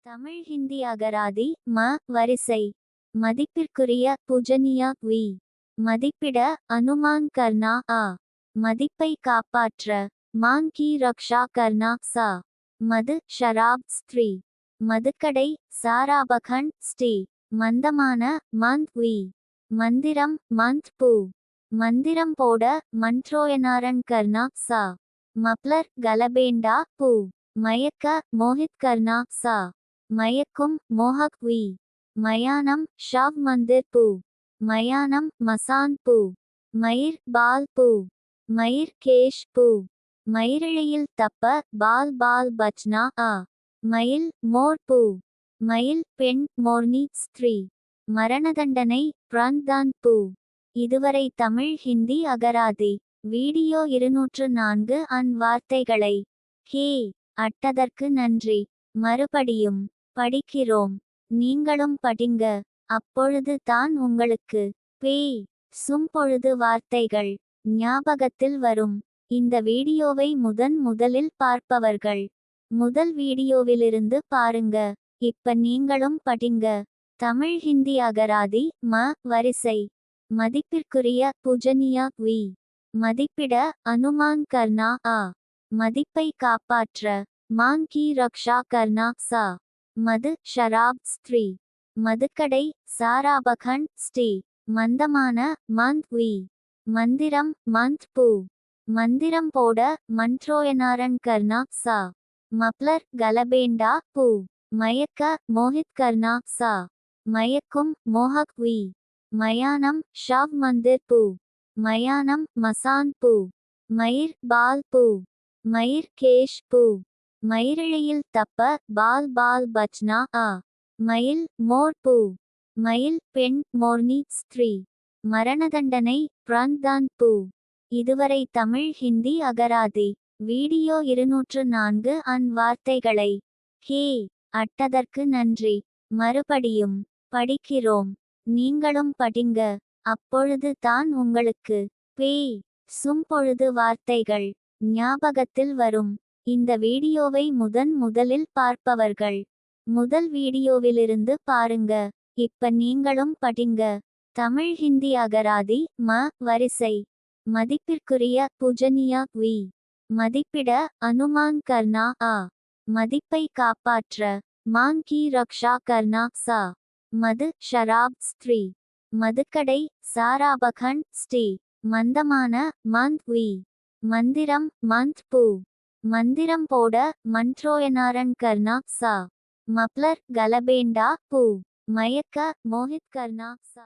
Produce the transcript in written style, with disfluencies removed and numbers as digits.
தமிழ் ஹிந்தி அகராதி வரிசை. மதிப்பிற்குரிய பூஜனியா வி. மதிப்பிட அனுமான் கர்னா ஆ. மதிப்பை காப்பாற்ற மான் கி ரக்ஷா கர்னா சா. மது ஷராப் ஸ்திரீ. மதுக்கடை சாராபகன் ஸ்ரீ. மந்தமான மந்த் வி. மந்திரம் மந்த் பூ. மந்திரம் போட மந்த்ரோயனாரன் கர்னா சா. மப்ளர் கலபேண்டா பூ. மயக்க மோஹித் கர்னா சா. மயக்கும் மோஹக் வி. மயானம் ஷாவ் மந்திர் பூ. மயானம் மசான் பூ. மயிர் பால் பூ. மயிர் கேஷ் பூ. மயிரிழையில் தப்ப பால் பால் பச்னா ஆ. மயில் மோர் பூ. மயில் பெண் மோர்னி ஸ்திரீ. மரணதண்டனை பிரான்தான் பூ. இதுவரை தமிழ் ஹிந்தி அகராதி வீடியோ 204 வார்த்தைகளை ஹே அட்டதற்கு நன்றி. மறுபடியும் படிக்கிறோம். நீங்களும் படிங்க. அப்பொழுது தான் உங்களுக்கு பேய் சும்பொழுது வார்த்தைகள் ஞாபகத்தில் வரும். இந்த வீடியோவை முதலில் பார்ப்பவர்கள் முதல் வீடியோவிலிருந்து பாருங்க. இப்ப நீங்களும் படிங்க. தமிழ் ஹிந்தி அகராதி வரிசை. மதிப்பிற்குரிய பூஜனியா வி. மதிப்பிட அனுமான் கர்னா ஆ. மதிப்பை காப்பாற்ற மான் கி ரக்ஷா கர்னா சா. மது ஷராப் ஸ்திரீ. மதுக்கடை சாராபகன் ஸ்ரீ. மந்தமான மந்த் வி. மந்திரம் மந்த் பூ. மந்திரம் போட மந்த்ரோயனாரன் கர்னா சா. மப்ளர் கலபேண்டா பூ. மயக்க மோஹித் கர்னா சா. மயக்கும் மோஹக் வி. மயானம் ஷாவ் மந்திர் பூ. மயானம் மசான் பூ. மயிர் பால் பூ. மயிர் கேஷ் பூ. மயிரிழையில் தப்ப பால் பால் பச்னா ஆ. மயில் மோர் பூ. மயில் பெண் மோர்னி ஸ்திரீ. மரணதண்டனை பிரான்தான் பூ. இதுவரை தமிழ் ஹிந்தி அகராதி வீடியோ 204 வார்த்தைகளை ஹே அட்டதற்கு நன்றி. மறுபடியும் படிக்கிறோம். நீங்களும் படிங்க. அப்பொழுது தான் உங்களுக்கு பேய் சும்பொழுது வார்த்தைகள் ஞாபகத்தில் வரும். இந்த வீடியோவை முதலில் பார்ப்பவர்கள் முதல் வீடியோவிலிருந்து பாருங்க. இப்ப நீங்களும் படிங்க. தமிழ் ஹிந்தி அகராதி வரிசை. மதிப்பிற்குரிய பூஜனியா வி. மதிப்பிட அனுமான் கர்னா ஆ. மதிப்பை காப்பாற்ற மான் கி ரக்ஷா கர்னா சா. மது ஷராப் ஸ்திரீ. மதுக்கடை சாராபகன் ஸ்ரீ. மந்தமான மந்த் வி. மந்திரம் மந்த் பூ. மந்திரம் போட மந்த்ரோயனாரன் கர்னா சா. மப்ளர் கலபேண்டா பூ. மயக்க மோஹித் கர்னா சா.